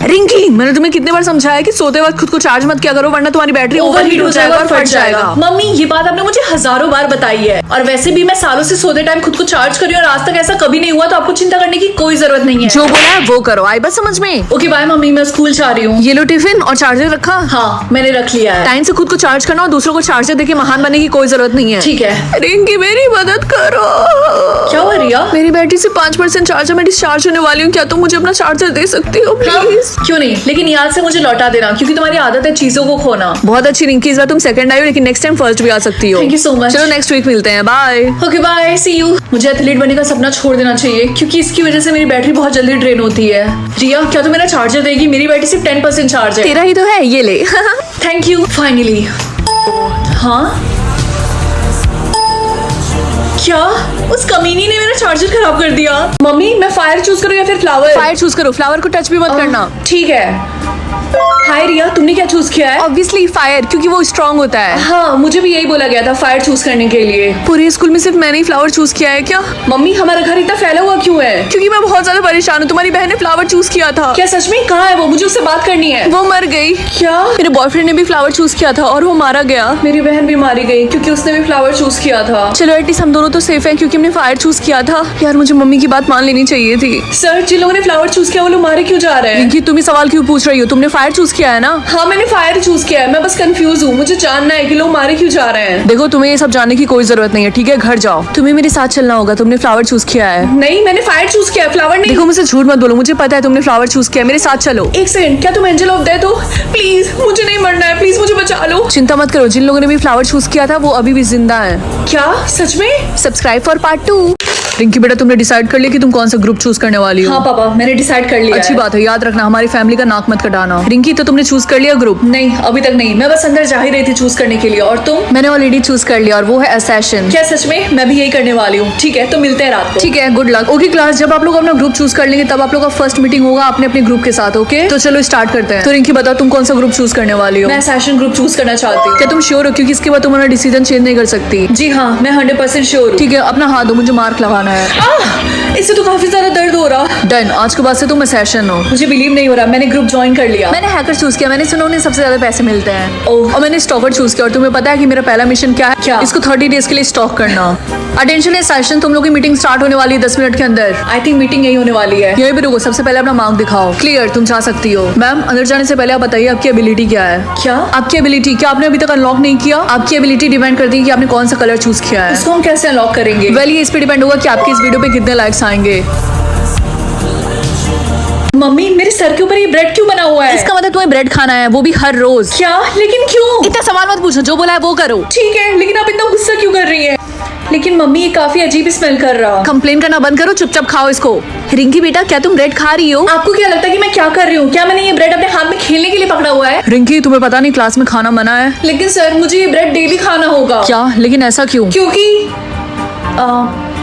रिंकी, मैंने तुम्हें कितने बार समझाया कि सोते वक्त खुद को चार्ज मत किया करो वरना तुम्हारी बैटरी ओवरहीट हो जाएगा और फट जाएगा। मम्मी ये बात आपने मुझे हजारों बार बताई है, और वैसे भी मैं सालों से सोते टाइम खुद को चार्ज कर रही हूँ और आज तक ऐसा कभी नहीं हुआ, तो आपको चिंता करने की कोई जरूरत नहीं है। जो बोला है वो करो, आई बस समझ में। ओके बाय मम्मी, मैं स्कूल जा रही हूँ। ये लो टिफिन और चार्जर रखा। हाँ मैंने रख लिया है। टाइम से खुद को चार्ज करना और दूसरों को चार्जर देके महान बनने की कोई जरूरत नहीं है। ठीक है। रिंकी मेरी मदद करो। क्या हुआ रिया? मेरी बैटरी से 5% चार्जर में डिस्चार्ज होने वाली हूँ, क्या तुम मुझे अपना चार्जर दे सकती हो प्लीज? क्यों नहीं, लेकिन याद से मुझे लौटा देना क्योंकि तुम्हारी आदत है चीजों को खोना। बहुत अच्छी रिंकी, इस बार तुम सेकंड आई हो लेकिन नेक्स्ट टाइम फर्स्ट भी आ सकती हो। Thank you so much. चलो नेक्स्ट वीक मिलते हैं, bye. Okay bye, see you. मुझे एथलीट बनने का सपना छोड़ देना चाहिए क्योंकि इसकी वजह से मेरी बैटरी बहुत जल्दी ड्रेन होती है। रिया क्या तुम मेरा चार्जर देगी? मेरी बैटरी सिर्फ 10% चार्ज है। तेरा ही तो है, ये ले। Thank you finally. हाँ क्या उस कमीनी ने मेरा चार्जर खराब कर दिया? मम्मी मैं फायर चूज करूँ या फिर फ्लावर? फायर चूज करो, फ्लावर को टच भी मत करना। ठीक है। हाय रिया, तुमने क्या चूज किया है? ऑब्वियसली फायर, क्योंकि वो स्ट्रांग होता है। हाँ मुझे भी यही बोला गया था फायर चूज करने के लिए। पूरे स्कूल में सिर्फ मैंने ही फ्लावर चूज किया है क्या? मम्मी हमारा घर इतना फैला हुआ क्यों है? क्योंकि मैं बहुत ज्यादा परेशान हूँ। तुम्हारी बहन ने फ्लावर चूज किया था। क्या सच में? कहाँ है वो? मुझे उससे बात करनी है। वो मर गई। क्या? मेरे बॉयफ्रेंड ने भी फ्लावर चूज किया था और वो मारा गया। मेरी बहन भी मारी गई क्योंकि उसने भी फ्लावर चूज किया था। चलो एटलीस्ट हम दोनों तो सेफ हैं क्योंकि हमने फायर चूज किया था। यार मुझे मम्मी की बात मान लेनी चाहिए थी। सर जिन लोगों ने फ्लावर चूज किया वो लोग मारे क्यों जा रहे हैं? रिंकी तुम ही सवाल क्यों पूछ रही हो? तुमने फायर चूज किया है ना? हाँ मैंने फायर चूज किया है, मैं बस कंफ्यूज हूँ। मुझे जानना है कि लोग मारे क्यों जा रहे हैं। देखो तुम्हें ये सब जानने की कोई जरूरत नहीं है, ठीक है? घर जाओ, तुम्हें मेरे साथ चलना होगा। तुमने फ्लावर चूज किया है। नहीं मैंने फायर चूज किया है, फ्लावर नहीं। देखो मुझसे झूठ मत बोलो, मुझे पता है तुमने फ्लावर चूज किया है। मेरे साथ चलो। एक सेकंड, क्या तुम एंजल ऑफ डेथ हो? प्लीज मुझे नहीं मरना है, प्लीज मुझे बचा लो। चिंता मत करो, जिन लोगों ने भी फ्लावर चूज किया था वो अभी भी जिंदा है। क्या सच में? Subscribe for part 2। रिंकी बेटा तुमने डिसाइड कर लिया कि तुम कौन सा ग्रुप चूज करने वाली हो? हाँ पापा मैंने डिसाइड कर लिया। अच्छी बात है, याद रखना हमारी फैमिली का नाक मत कटाना। रिंकी तो तुमने चूज कर लिया ग्रुप? नहीं अभी तक नहीं, मैं बस अंदर जा ही रही थी चूज करने के लिए। और तुम? मैंने ऑलरेडी चूज कर लिया और वो है असैसिन। क्या सच में? मैं भी यही करने वाली हूँ। ठीक है तो मिलते हैं रात को। ठीक है, गुड लक। ओके क्लास, जब आप लोग अपना ग्रुप चूज कर लेंगे तब आप लोग का फर्स्ट मीटिंग होगा अपने अपने ग्रुप के साथ। ओके तो चलो स्टार्ट करते हैं। तो रिंकी बताओ तुम कौन सा ग्रुप चूज करने वाली हो? मैं असैसिन ग्रुप चूज करना चाहती हूँ। क्या तुम श्योर हो? क्योंकि इसके बाद तुम अपना डिसीजन चेंज नहीं कर सकती। जी हाँ मैं 100% श्योर हूँ। ठीक है, अपना हाथ दो, मुझे मार्क लगाना है। इससे तो काफी ज्यादा दर्द हो रहा। डन, आज के बाद से तुम असैसिन हो। मुझे बिलीव नहीं हो रहा, मैंने ग्रुप ज्वाइन कर लिया। मैंने हैकर चूज किया, मैंने सुना उन्हें सबसे ज्यादा पैसे मिलते हैं। ओह। और मैंने स्टॉकर चूज किया। और तुम्हें पता है कि मेरा पहला मिशन क्या है? क्या? इसको 30 डेज के लिए स्टॉक करना। अटेंशन असैसिन, तुम लोग की मीटिंग स्टार्ट होने वाली है 10 मिनट के अंदर। आई थिंक मीटिंग यही होने वाली है। यहीं पे रुको, सबसे पहले अपना मार्क दिखाओ। क्लियर, तुम जा सकती हो। मैम अंदर जाने से पहले आप बताइए आपकी एबिलिटी क्या है? क्या? आपकी एबिलिटी क्या आपने अभी तक अनलॉक नहीं किया? आपकी एबिलिटी डिपेंड करती है कि आपने कौन सा कलर चूज किया है। इसको हम कैसे अनलॉक करेंगे? वेल ये इस पे डिपेंड होगा कि आपकी इस वीडियो पे कितने लाइक्स आएंगे। मम्मी मेरे सर के ऊपर ये ब्रेड क्यों बना हुआ है? इसका मतलब तुम्हें ब्रेड खाना है, वो भी हर रोज। क्या? लेकिन क्यों? इतना सवाल मत पूछो, जो बोला है वो करो। ठीक है लेकिन आप इतना गुस्सा क्यों कर रही हैं? लेकिन मम्मी ये काफी अजीब स्मेल कर रहा। कंप्लेन करना बंद करो, चुपचाप खाओ इसको। रिंकी बेटा क्या तुम ब्रेड खा रही हो? आपको क्या लगता है कि मैं क्या कर रही हूँ? क्या मैंने ये ब्रेड अपने हाथ में खेलने के लिए पकड़ा हुआ है? रिंकी तुम्हें पता नहीं क्लास में खाना मना है? लेकिन सर मुझे ये ब्रेड डेली खाना होगा। क्या? लेकिन ऐसा क्यों? क्योंकि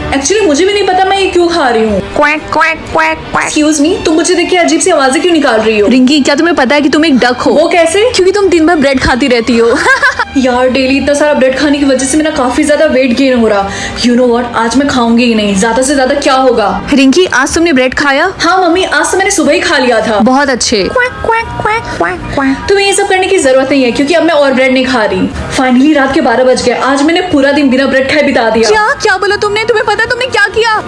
एक्चुअली मुझे भी नहीं पता मैं ये क्यों खा रही हूँ। Quack quack quack quack. Excuse me, तुम मुझे देख के अजीब सी आवाजें क्यों निकाल रही हो? रिंकी क्या तुम्हें पता है कि तुम एक डक हो? वो कैसे? क्योंकि तुम दिन भर ब्रेड खाती रहती हो। यार डेली इतना सारा ब्रेड खाने की वजह से मेरा काफी ज्यादा वेट गेन हो रहा। यू नो व्हाट, आज मैं खाऊंगी ही नहीं। ज्यादा से ज्यादा क्या होगा? रिंकी आज तुमने ब्रेड खाया? हाँ मम्मी आज तो मैंने सुबह ही खा लिया था। बहुत अच्छे। तुम्हें ये सब करने की जरूरत नहीं है क्योंकि अब मैं और ब्रेड नहीं खा रही। फाइनली रात के 12 बज गए। आज मैंने पूरा दिन बिना ब्रेड खाए बिता दिया। क्या क्या बोला तुमने? तुम्हें पता है तुमने क्या किया?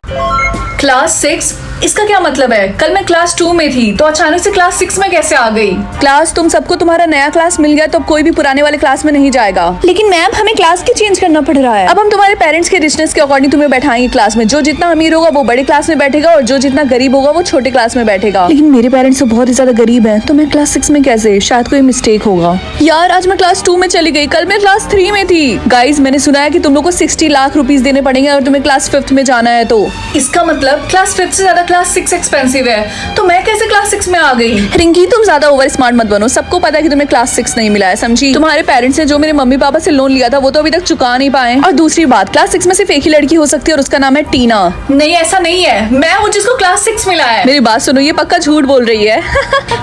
क्लास 6? इसका क्या मतलब है? कल मैं क्लास 2 में थी तो अचानक से क्लास 6 में कैसे आ गई? क्लास तुम सबको तुम्हारा नया क्लास मिल गया तो अब कोई भी पुराने वाले क्लास में नहीं जाएगा। लेकिन मैम हमें क्लास क्यों चेंज करना पड़ रहा है? अब हम तुम्हारे पेरेंट्स के रिचनेस के अकॉर्डिंग तुम्हें बैठाएंगे क्लास में। जो जितना अमीर होगा वो बड़े क्लास में बैठेगा और जो जितना गरीब होगा वो छोटे क्लास में बैठेगा। लेकिन मेरे पेरेंट्स तो बहुत ही ज्यादा गरीब हैं, तो मैं क्लास 6 में कैसे? शायद कोई मिस्टेक होगा। यार आज मैं क्लास 2 में चली गई, कल मैं क्लास 3 में थी। गाइज मैंने सुना है कि तुम लोग को 60 लाख रुपीज देने पड़ेंगे अगर तुम्हें क्लास 5th में जाना है तो। इसका मतलब क्लास 5 से ज्यादा क्लास 6 एक्सपेंसिव है, तो मैं कैसे क्लास 6 में आ गई? रिंकी तुम ज्यादा ओवर स्मार्ट मत बनो, सबको पता है कि तुम्हें क्लास 6 नहीं मिला है, समझी? तुम्हारे पेरेंट्स ने जो मेरे मम्मी पापा से लोन लिया था वो तो अभी तक चुका नहीं पाए। और दूसरी बात, क्लास 6 में सिर्फ एक ही लड़की हो सकती है और उसका नाम है टीना। नहीं ऐसा नहीं है, मैं हूँ जिसको क्लास 6 मिला है। मेरी बात सुनो, ये पक्का झूठ बोल रही है।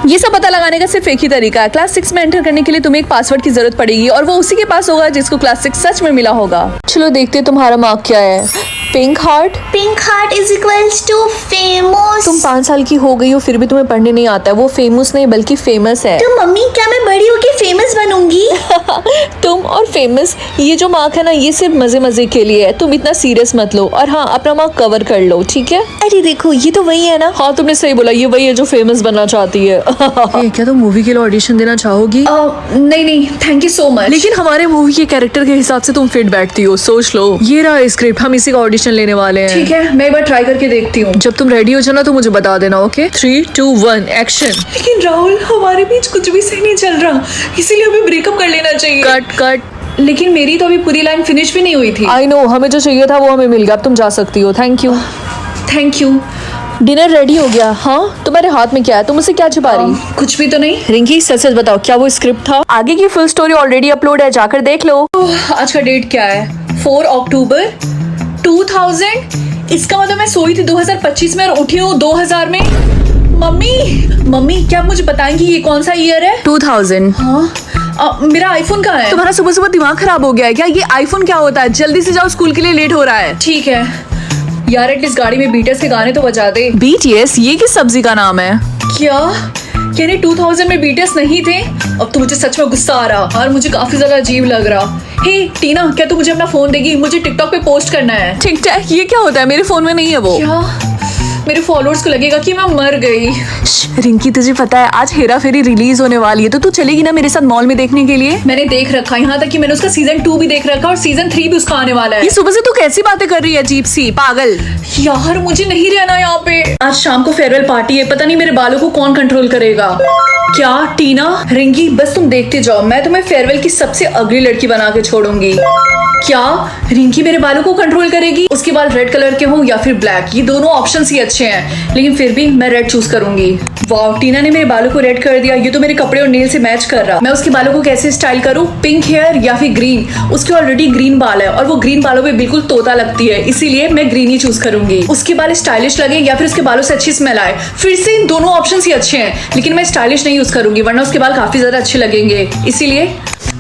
ये सब पता लगाने का सिर्फ एक ही तरीका है। क्लास 6 में एंटर करने के लिए तुम्हें एक पासवर्ड की जरूरत पड़ेगी और वो उसी के पास होगा जिसको क्लास 6 सच में मिला होगा। चलो देखते तुम्हारा मार्क क्या है। Pink heart. Pink heart is equals to famous. तुम 5 साल की हो गई हो फिर भी तुम्हें पढ़ने नहीं आता है। वो फेमस नहीं बल्कि फेमस है। तो मम्मी क्या मैं बड़ी होके फेमस बनूंगी? तुम और फेमस, ये जो मार्क है ना, ये सिर्फ मजे मजे के लिए है। तुम इतना सीरियस मत लो। और हाँ, अपना मार्क कवर कर लो, ठीक है? अरे देखो, ये तो वही है ना। हाँ, तुमने सही बोला, ये वही है जो फेमस बनना चाहती है। क्या तुम मूवी के लिए ऑडिशन देना चाहोगी? नहीं नहीं, थैंक यू सो मच। लेकिन हमारे मूवी के कैरेक्टर के हिसाब से तुम फिट बैठती हो, सोच लो। ये रहा स्क्रिप्ट, हम इसी का ऑडिशन लेने वाले हैं। ठीक है, मैं एक बार ट्राई करके देखती हूँ। जब तुम रेडी हो जाना तो मुझे बता देना, ओके? 3, 2, 1 एक्शन। लेकिन राहुल, हमारे बीच कुछ भी सही नहीं चल रहा, इसीलिए हमें ब्रेकअप कर लेना चाहिए। Cut cut. लेकिन मेरी तो अभी पूरी लाइन फिनिश भी नहीं हुई थी। आई नो, हमें जो चाहिए था वो हमें मिल गया। अब तुम जा सकती हो। Thank you. Thank you. Dinner ready हो गया। हाँ, तुम्हारे हाथ में क्या है? तुम मुझसे क्या छुपा रही? कुछ भी तो नहीं। रिंकी, सच सच बताओ, क्या वो स्क्रिप्ट था? आगे की फुल स्टोरी ऑलरेडी अपलोड है, जाकर देख लो। आज का डेट क्या है? 4 अक्टूबर 2000। इसका मतलब मैं सोई थी 2025 में और उठी हूँ 2000 में। मम्मी क्या आप मुझे बताएंगी ये कौन सा ईयर है? 2000। हाँ, मेरा आईफोन कहाँ है? तुम्हारा सुबह सुबह दिमाग खराब हो गया है क्या? ये आईफोन क्या होता है? जल्दी से जाओ, स्कूल के लिए लेट हो रहा है। ठीक है यार, एटलीस्ट गाड़ी में बीटीएस के गाने तो बजा दे। BTS, ये किस सब्जी का नाम है? क्या यानी 2000 में बीटीएस नहीं थे? अब तो मुझे सच में गुस्सा आ रहा और मुझे काफी ज्यादा अजीब लग रहा। हे टीना, क्या तू मुझे अपना फोन देगी? मुझे टिकटॉक पे पोस्ट करना है। ठीक ठाक। ये क्या होता है? मेरे फोन में नहीं है वो। क्या मेरे फॉलोअर्स को लगेगा कि मैं मर गई। रिंकी, तुझे पता है आज हेरा फेरी रिलीज होने वाली है, तो तू चलेगी ना मेरे साथ मॉल में देखने के लिए? मैंने देख रखा, यहाँ तक कि मैंने उसका सीजन 2 भी देख रखा और सीजन 3 भी उसका आने वाला है। ये सुबह से तू कैसी बातें कर रही है? अजीब सी, पागल। यार मुझे नहीं रहना यहाँ पे। आज शाम को फेयरवेल पार्टी है, पता नहीं मेरे बालों को कौन कंट्रोल करेगा। क्या टीना? रिंकी, बस तुम देखते जाओ, मैं तुम्हें फेयरवेल की सबसे अगली लड़की बना के छोड़ूंगी। क्या रिंकी मेरे बालों को कंट्रोल करेगी? उसके बाल रेड कलर के हों या फिर ब्लैक, ये दोनों ऑप्शंस ही अच्छे हैं, लेकिन फिर भी मैं रेड चूज करूंगी। वाह, टीना ने मेरे बालों को रेड कर दिया। ये तो मेरे कपड़े और नेल से मैच कर रहा। मैं उसके बालों को कैसे स्टाइल करूं? पिंक हेयर या फिर ग्रीन? उसके ऑलरेडी ग्रीन बाल है और वो ग्रीन बालों पे बिल्कुल तोता लगती है, इसीलिए मैं ग्रीन ही चूज करूंगी। उसके बाल स्टाइलिश लगे या फिर उसके बालों से अच्छी स्मेल आए, फिर से इन दोनों ऑप्शंस ही अच्छे हैं, लेकिन मैं स्टाइलिश नहीं यूज करूंगी वरना उसके बाल काफी ज्यादा अच्छे लगेंगे, इसीलिए।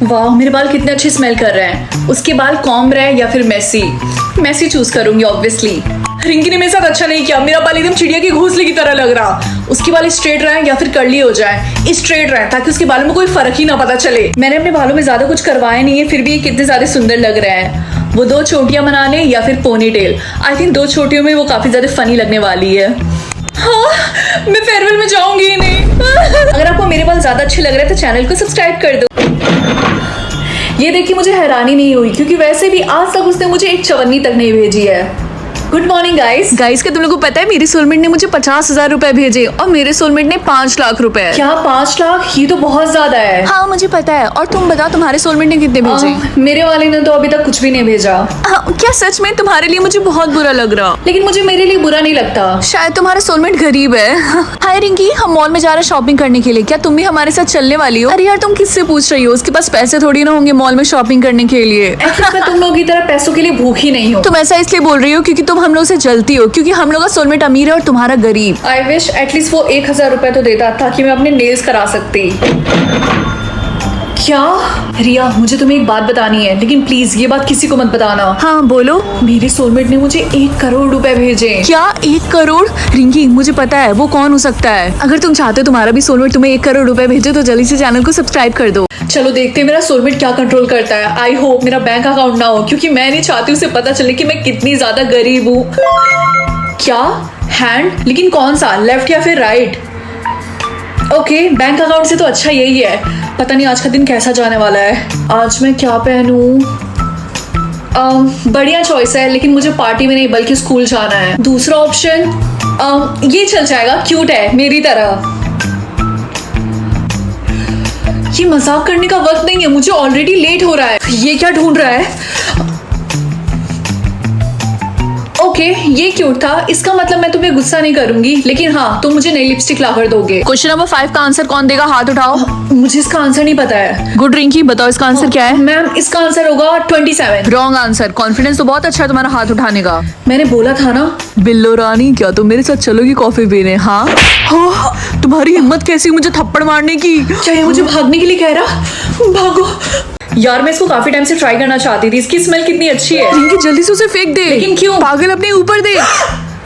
वाह, मेरे बाल कितने अच्छे स्मेल कर रहे हैं। उसके बाल कॉम्ब रहे या फिर मैसी चूज करूंगी ऑब्वियसली। रिंकी ने मेरे साथ अच्छा नहीं किया, मेरा बाल एकदम चिड़िया की घोंसले की तरह लग रहा। उसके बाल स्ट्रेट रहे या फिर कर्ली हो जाए, स्ट्रेट रहे ताकि उसके बालों में कोई फर्क ही ना पता चले। मैंने अपने बालों में ज्यादा कुछ करवाया नहीं है, फिर भी ये कितने ज्यादा सुंदर लग रहे हैं। वो 2 चोटियां बना ले या फिर पोनी टेल। आई थिंक 2 चोटियों में वो काफी ज्यादा फनी लगने वाली है। हाँ, मैं फेयरवेल में जाऊंगी ही नहीं। अगर आपको मेरे बाल ज्यादा अच्छे लग रहे हैं तो चैनल को सब्सक्राइब कर दो। ये देख के मुझे हैरानी नहीं हुई, क्योंकि वैसे भी आज तक उसने मुझे एक चवन्नी तक नहीं भेजी है। Good morning guys. गाइस, क्या तुम लोगों को पता है मेरी सोलमेट ने मुझे 50,000 रुपए भेजे और मेरे सोलमेट ने 5 लाख रुपए। क्या 5 लाख? ये तो बहुत ज्यादा है। हाँ, मुझे पता है। और तुम बताओ, तुम्हारे सोलमेट ने कितने भेजे? मेरे वाले ने तो अभी तक कुछ भी नहीं भेजा। हाँ, क्या सच में? तुम्हारे लिए मुझे बहुत बुरा लग रहा। लेकिन मुझे मेरे लिए बुरा नहीं लगता। शायद तुम्हारा सोलमेट गरीब है। हाय रिंकी, हम मॉल में जा रहे हैं शॉपिंग करने के लिए, क्या तुम भी हमारे साथ चलने वाली हो? अरे यार, तुम किससे पूछ रही हो? उसके पास पैसे थोड़ी ना होंगे मॉल में शॉपिंग करने के लिए। मैं तुम लोगों की तरह पैसों के लिए भूखी नहीं हूँ। तुम ऐसा इसलिए बोल रही हो क्योंकि तुम हम लोग से जलती हो, क्योंकि हम लोग का सोलमेट अमीर है और तुम्हारा गरीब। आई विश एटलीस्ट वो 1000 रुपए तो देता ताकि मैं अपने नेल्स करा सकती। क्या रिया, मुझे तुम्हें एक बात बतानी है, लेकिन प्लीज ये बात किसी को मत बताना। हाँ बोलो। मेरे सोलमेट ने मुझे 1 करोड़ रुपए भेजे। क्या 1 करोड़? रिंकी, मुझे पता है वो कौन हो सकता है। अगर तुम चाहते हो तुम्हारा भी सोलमेट तुम्हें 1 करोड़ रुपए भेजे तो जल्दी से चैनल को सब्सक्राइब कर दो। चलो देखते हैं मेरा सोलमेट क्या कंट्रोल करता है। आई होप मेरा बैंक अकाउंट ना हो, क्योंकि मैं नहीं चाहती उसे पता चले कि मैं कितनी ज्यादा गरीब हूँ। क्या हैंड? लेकिन कौन सा, लेफ्ट या फिर राइट? ओके, बैंक अकाउंट से तो अच्छा यही है। पता नहीं आज का दिन कैसा जाने वाला है। आज मैं क्या पहनूं? बढ़िया चॉइस है, लेकिन मुझे पार्टी में नहीं बल्कि स्कूल जाना है। दूसरा ऑप्शन ये चल जाएगा, क्यूट है मेरी तरह। ये मजाक करने का वक्त नहीं है, मुझे ऑलरेडी लेट हो रहा है। ये क्या ढूंढ रहा है? ओके, ये क्यूट था। इसका मतलब मैं तुम्हें गुस्सा नहीं करूंगी, लेकिन हाँ, तुम मुझे नई लिपस्टिक ला कर दोगे। क्वेश्चन नंबर 5 का आंसर कौन देगा? हाथ उठाओ। मुझे इसका आंसर नहीं पता है। गुड रिंकी, बताओ इसका आंसर क्या है? मैम, इसका आंसर होगा 27। Wrong answer. कॉन्फिडेंस तो बहुत अच्छा है तुम्हारा हाथ उठाने का। मैंने बोला था ना। बिल्लो रानी, क्या तुम मेरे साथ चलोगी कॉफी पीने? हाँ। तुम्हारी हिम्मत कैसी मुझे थप्पड़ मारने की? क्या ये मुझे भागने के लिए कह रहा? भागो। यार मैं इसको काफी टाइम से ट्राई करना चाहती थी। इसकी स्मेल कितनी अच्छी है। रिंकी जल्दी से उसे फेंक दे। लेकिन क्यों? पागल, अपने ऊपर दे।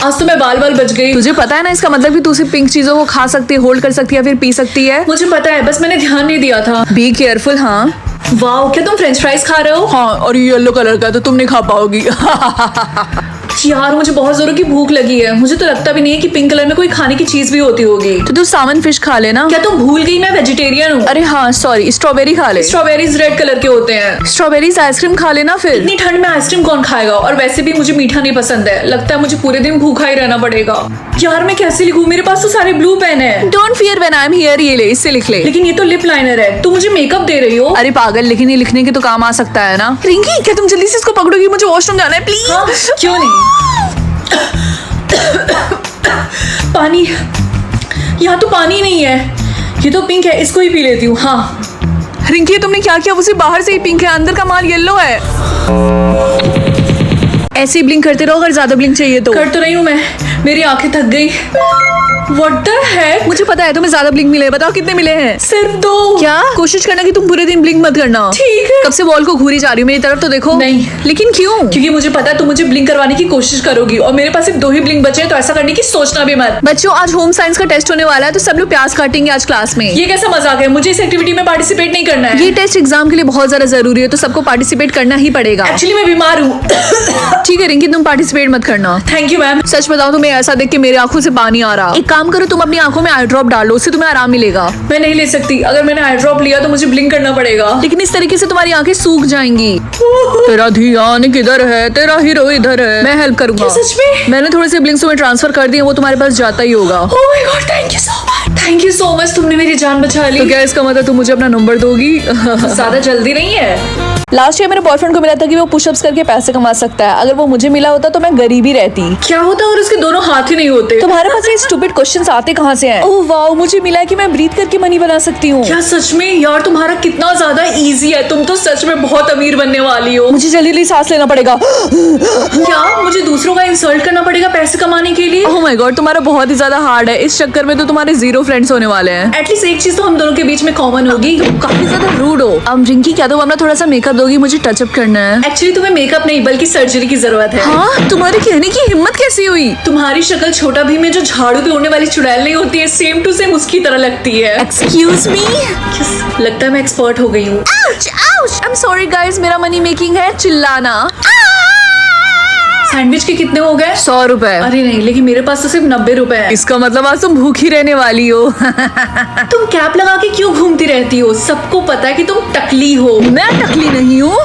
आज तो मैं बाल बाल बच गई। तुझे पता है ना इसका मतलब कि तू सिर्फ पिंक चीजों को खा सकती है, होल्ड कर सकती है, फिर पी सकती है। मुझे पता है, बस मैंने ध्यान नहीं दिया था। Be careful. हाँ वाओ, क्या तुम फ्रेंच फ्राइज खा रहे हो? हाँ, और ये येलो कलर का है तो तुम नहीं खा पाओगी। यार मुझे बहुत जोरों की भूख लगी है। मुझे तो लगता भी नहीं है कि पिंक कलर में कोई खाने की चीज भी होती होगी। तो तू सामन फिश खा लेना। क्या तुम भूल गई मैं वेजिटेरियन हूँ? अरे हाँ सॉरी, स्ट्रॉबेरी खा ले। स्ट्रॉबेरीज रेड कलर के होते हैं। स्ट्रॉबेरीज आइसक्रीम खा लेना फिर। इतनी ठंड में आइसक्रीम कौन खाएगा? और वैसे भी मुझे मीठा नहीं पसंद है। लगता है मुझे पूरे दिन भूखा ही रहना पड़ेगा। यार मैं कैसे लिखूं? मेरे पास तो सारे ब्लू पेन है। Don't fear when I am here, ये ले, इससे लिख ले। लेकिन ये तो लिप लाइनर है। तुम मुझे मेकअप दे रही हो? अरे पागल, लेकिन ये लिखने के तो काम आ सकता है ना। रिंकी क्या तुम जल्दी से इसको पकड़ोगी? मुझे वॉशरूम जाना है प्लीज। हाँ, क्यों नहीं। पानी, यहाँ तो पानी नहीं है। ये तो पिंक है, इसको ही पी लेती हूँ। हाँ रिंकी तुमने क्या किया? उसे बाहर से ही पिंक है, अंदर का माल येलो है। ऐसे ही ब्लिंक करते रहो अगर ज्यादा ब्लिंक चाहिए तो। कर तो रही हूँ मैं, मेरी आंखें थक गई। What the heck? मुझे पता है तुम्हें ज्यादा ब्लिंक मिले, बताओ कितने मिले हैं? सिर्फ 2। क्या? कोशिश करना कि तुम पूरे दिन ब्लिंक मत करना। ठीक है। कब से वॉल को घूरी जा रही हूँ, मेरी तरफ तो देखो। नहीं। लेकिन क्यों? क्योंकि मुझे पता है तुम मुझे ब्लिंक करवाने की कोशिश करोगी और मेरे पास सिर्फ 2 ही ब्लिंक बचे हैं, तो ऐसा करने की सोचना भी मत। बच्चों आज होम साइंस का टेस्ट होने वाला है, तो सब लोग प्याज काटेंगे आज क्लास में। ये कैसा मजाक है? मुझे इस एक्टिविटी में पार्टिसिपेट नहीं करना है। ये टेस्ट एग्जाम के लिए बहुत ज्यादा जरूरी है, तो सबको पार्टिसिपेट करना ही पड़ेगा। एक्चुअली मैं बीमार हूँ। ठीक है रिंकी, तुम पार्टिसिपेट मत करना। Thank you ma'am. सच बताऊं तुम्हें ऐसा देख के मेरे आंखों से पानी आ रहा। एक काम करो, तुम अपनी आंखों में आई ड्रॉप डालो, उससे तुम्हें आराम मिलेगा। मैं नहीं ले सकती। अगर मैंने आई ड्रॉप लिया तो मुझे ब्लिंक करना पड़ेगा। लेकिन इस तरीके से तुम्हारी आंखें सूख जाएंगी। तेरा ध्यान किधर है? तेरा हीरो इधर है। मैं हेल्प करूंगा। क्या सच में? मैंने थोड़े से ब्लिंक्स में ट्रांसफर कर दिए, वो तुम्हारे पास जाता ही होगा। Oh my God, thank you so much. Thank you so much, तुमने मेरी जान बचा ली। तो क्या इसका मतलब तुम मुझे अपना नंबर दोगी? ज्यादा जल्दी नहीं है। लास्ट ईयर मेरे बॉयफ्रेंड को मिला था कि वो पुशअप्स करके पैसे कमा सकता है। अगर वो मुझे मिला होता तो मैं गरीबी रहती। क्या होता और उसके दोनों हाथ ही नहीं होते? तुम्हारे पास ये स्टूपिड क्वेश्चंस आते कहाँ से हैं? ओह वाओ, मुझे मिला है कि मैं ब्रीथ करके मनी बना सकती हूँ। क्या सच में? यार तुम्हारा कितना ज्यादा इजी है। तुम तो सच में बहुत अमीर बनने वाली हो। मुझे जल्दी जल्दी सांस लेना पड़ेगा। क्या मुझे दूसरों का इंसल्ट करना पड़ेगा पैसे कमाने के लिए? ओह माय गॉड, तुम्हारा बहुत ही ज्यादा हार्ड है। इस चक्कर में तो तुम्हारे 0 फ्रेंड्स होने वाले हैं। एटलीस्ट एक चीज तो हम दोनों के बीच में कॉमन होगी। काफी ज्यादा रूड हो। अब रिंकी क्या तुम अपना थोड़ा सा मेकअप दोगी? मुझे टचअप करना है। एक्चुअली तुम्हें मेकअप नहीं बल्कि सर्जरी की जरूरत है। हाँ, तुम्हारे कहने की हिम्मत कैसी हुई? तुम्हारी शक्ल छोटा भीम में जो झाड़ू पे उड़ने वाली चुड़ैल नहीं होती है, सेम टू सेम उसकी तरह लगती है। Excuse me. लगता है मैं एक्सपर्ट हो गई हूँ। आई एम सॉरी गाइस, मेरा मनी मेकिंग है चिल्लाना। सैंडविच के कितने हो गए? 100 रुपए। अरे नहीं, लेकिन मेरे पास तो सिर्फ 90 रुपए है। इसका मतलब आज तुम भूखी रहने वाली हो। तुम कैप लगा के क्यों घूमती रहती हो? सबको पता है कि तुम टकली हो। मैं टकली नहीं हूँ।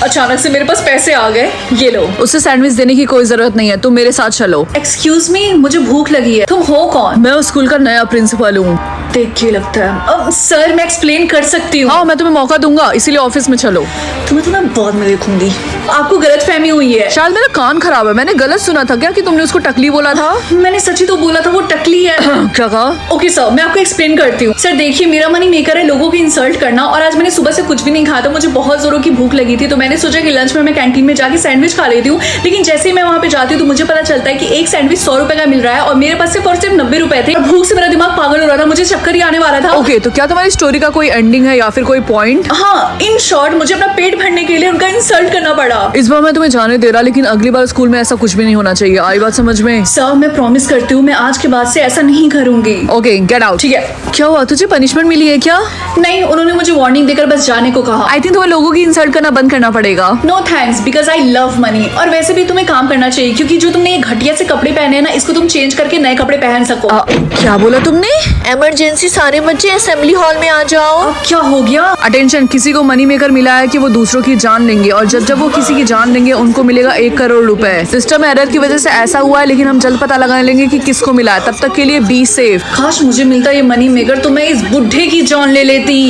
अचानक से मेरे पास पैसे आ गए, ये लो। उसे सैंडविच देने की कोई जरूरत नहीं है, तुम मेरे साथ चलो। एक्सक्यूज मी, मुझे भूख लगी है। तुम हो कौन? मैं उस स्कूल का नया प्रिंसिपल हूँ। देख के लगता है। सर मैं एक्सप्लेन कर सकती हूँ। हाँ, मैं तुम्हें मौका दूंगा, इसीलिए ऑफिस में चलो। तुम्हें तो मैं बाद में देखूंगी। आपको गलतफहमी हुई है। शायद मेरा कान खराब है, मैंने गलत सुना था क्या कि तुमने उसको टकली बोला था? मैंने सच्ची तो बोला था, वो टकली है। क्या कहा? ओके सर, मैं आपको एक्सप्लेन करती हूँ। सर देखिए, मेरा मनी मेकर है लोगों की इंसल्ट करना, और आज मैंने सुबह से कुछ भी नहीं खाया था। मुझे बहुत जोरों की भूख लगी थी, तो मैंने सोचा कि लंच में मैं कैंटीन में जाके सैंडविच खा लेती हूँ। लेकिन जैसे ही मैं वहाँ पे जाती हूँ तो मुझे पता चलता है कि एक सैंडविच 100 रुपए का मिल रहा है और मेरे पास सिर्फ और सिर्फ 90 रुपए थे। भूख से मेरा दिमाग पागल हो रहा था, मुझे चक्कर ही आने वाला था। ओके, तो क्या तुम्हारी स्टोरी का कोई एंडिंग है या फिर कोई पॉइंट? हाँ, इन शॉर्ट मुझे अपना पेट भरने के लिए उनका इंसल्ट करना पड़ा। इस बार मैं तुम्हें जाने दे रहा, लेकिन अगली बार स्कूल में ऐसा कुछ भी नहीं होना चाहिए। आई बात समझ में? सर मैं प्रॉमिस करती हूँ, मैं आज के बाद से ऐसा नहीं करूंगी। Okay, get out. ठीक है। क्या हुआ, तुझे पनिशमेंट मिली है क्या? नहीं, उन्होंने मुझे वार्निंग देकर बस जाने को कहा। आई थिंक तुम्हें लोगों की इंसल्ट करना बंद करना पड़ेगा। No thanks, because I love money. और वैसे भी तुम्हें काम करना चाहिए, क्योंकि जो तुमने ये घटिया से कपड़े पहने हैं ना, इसको तुम चेंज करके नए कपड़े पहन सको। क्या बोला तुमने? इमरजेंसी, सारे बच्चे असेंबली हॉल में आ जाओ। अब क्या हो गया? अटेंशन, किसी को मनी मेकर मिला है कि वो दूसरों की जान लेंगे, और जब जब वो किसी की जान लेंगे उनको मिलेगा 1 करोड़ रुपए। सिस्टम एरर की वजह से ऐसा हुआ है, लेकिन हम जल्द पता लगा लेंगे कि किसको मिला है। तब तक के लिए बी सेफ। काश मुझे मिलता ये मनी मेकर, तो मैं इस बुढ़े की जान ले लेती।